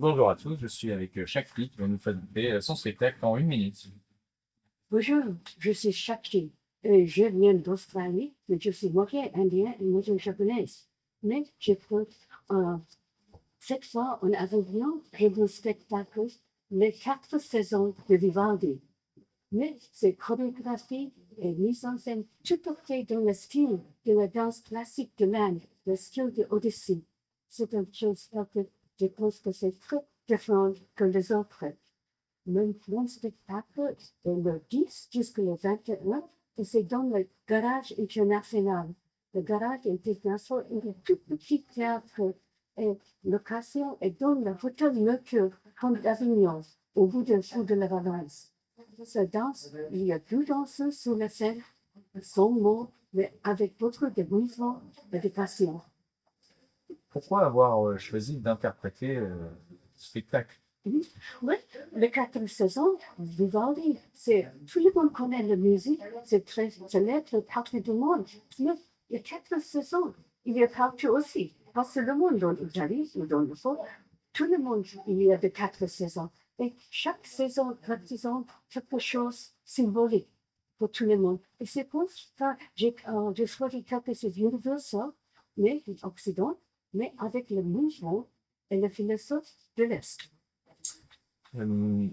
Bonjour à tous, je suis avec Shakti qui va nous présenter son spectacle en 1 minute. Bonjour, je suis Shakti. Je viens d'Australie, mais je suis moitié indienne et moitié japonaise. Mais je peux, euh, cette fois, en Avignon, j'ai mon spectacle Les 4 saisons de Vivaldi. Mais cette chorégraphie et mise en scène tout à fait dans le style de la danse classique de l'Inde, le style de Odyssée. C'est une chose que je pense que c'est très différent que les autres. Mon spectacle est le 10 jusqu'au 21 et c'est dans le Garage International. Le Garage International est un tout petit théâtre et location est dans le Hôtel Mercure, Comte d'Avignon, au bout d'un coup de la Valence. Ça danse, il y a 2 danseurs sur la scène, sans mots, mais avec beaucoup de mouvements et de passion. Pourquoi avoir choisi d'interpréter ce spectacle? Oui, les 4 saisons, Vivaldi, tout le monde connaît la musique, c'est très célèbre partout du monde. Mais il y a 4 saisons, il y a partout aussi. Pas seulement dans l'Italie ou dans le fond, tout le monde, il y a de 4 saisons. Et chaque saison représente quelque chose de symbolique pour tout le monde. Et c'est pour ça que j'ai choisi quelque chose d'universel, mais d'Occident, mais avec le mouvement et la philosophie de l'Est. Euh,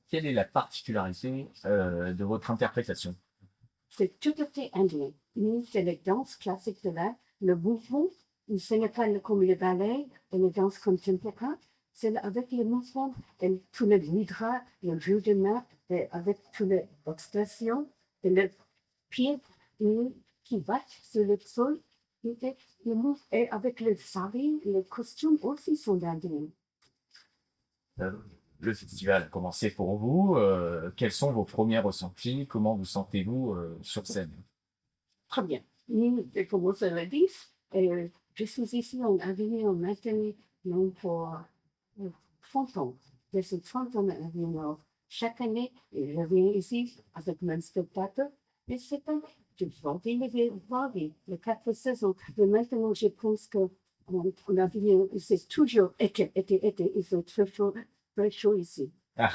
Quelle est la particularité de votre interprétation? C'est tout à fait indien. Nous, c'est la danse classique de l'art, le mouvement, ce n'est pas comme le ballet et la danse contemporaine, c'est avec le mouvement et tout le nidra, le jeu de main, et avec toute l'expression, et le pied qui bat sur le sol, et le mouvement, et avec le sari, les costumes aussi sont indiens. Euh, le festival a commencé pour vous. Quels sont vos premiers ressentis? Comment vous sentez-vous sur scène? Très bien. J'ai commencé le 10 et je suis ici en Avignon maintenant non pour 30 ans. Je suis 30 ans à Avignon. Chaque année, je viens ici avec mon spectacle. Et cette année, je vais voir les 4 saisons. Mais maintenant, je pense que en Avignon, c'est toujours été. Il fait très chaud ici. Ah,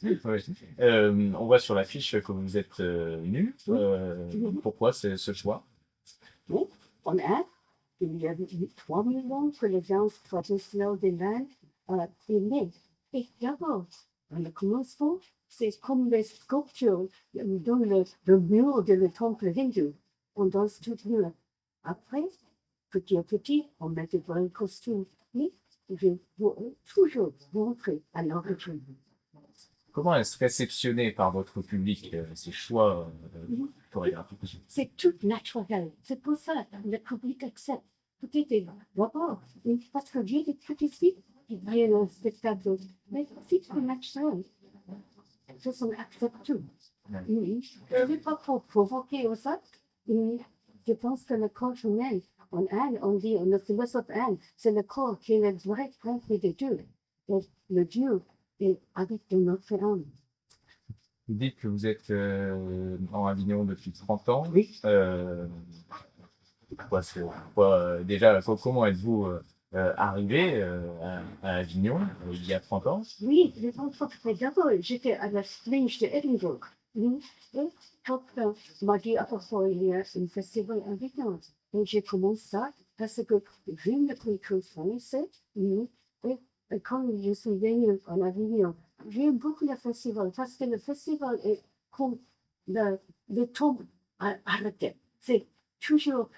ouais. On voit sur l'affiche que vous êtes nu. Oui. Pourquoi ce choix? Oui, on a, il y a 3 millions que les danses traditionnelles de l'Inde aimaient. Et d'abord, dans le commencement, c'est comme les sculptures dans le mur de le temple hindou. On danse tout nu. Après, petit à petit, on met des vrais costumes. Mais je veux toujours montrer à l'origine. Comment est-ce réceptionné par votre public, ces choix chorégraphiques? C'est tout naturel. C'est pour ça que le public accepte. Peut-être d'abord, parce que j'ai des petites filles qui viennent au spectacle. Mais c'est tout naturel. Je s'en accepte tout. Je ne vais pas trop provoquer ça. Je pense que le corps humain, en Inde, on dit, le philosophe Inde, c'est le corps qui est le vrai reflet de Dieu. Et le Dieu est avec notre âme. Vous dites que vous êtes en Avignon depuis 30 ans. Oui. Déjà, comment êtes-vous arrivé à Avignon il y a 30 ans? Oui, les entreprises d'abord, j'étais à la Fringe de Edinburgh. Et quand m'a dit, ah, il y a un festival à Avignon. Et j'ai commencé ça parce que je ne peux que français. Et quand je suis venue en Avignon, j'aime beaucoup le festival parce que le festival est comme le temps arrêté. C'est toujours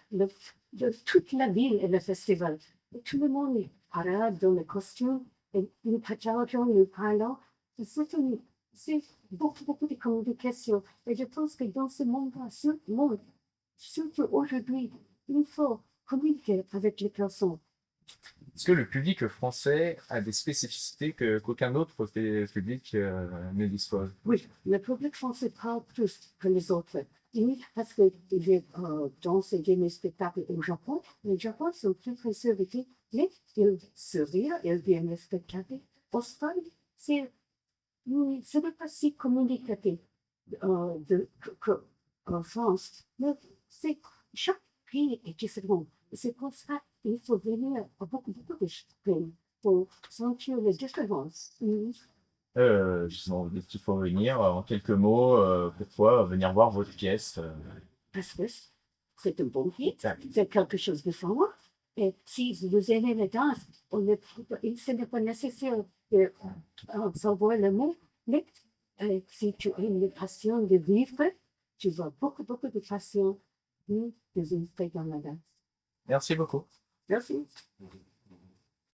toute la ville est le festival. Et tout le monde parade dans le costume. Et nous partageons, nous parlons. C'est beaucoup de communication. Et je pense que dans ce monde-là, surtout aujourd'hui, il faut communiquer avec les personnes. Est-ce que le public français a des spécificités qu'aucun autre public ne dispose? Oui, le public français parle plus que les autres. Oui, parce que j'ai dansé des spectacles au Japon. Les Japonais sont plus conservatifs, mais ils sourient, ils viennent au spectacle. Australie, ce n'est pas si communicatif qu'en France, mais chaque pays est différent. C'est pour ça qu'il faut venir à beaucoup de pays. pour sentir les différences. Justement, vous dites qu'il faut venir. En quelques mots, pourquoi venir voir votre pièce Parce que c'est un bon pied, Exact. c'est quelque chose de fort. Et si vous aimez la danse, ce n'est pas nécessaire de savoir le mot, mais si tu as une passion de vivre, tu vas beaucoup de passion de vivre dans la danse. Merci beaucoup. Merci.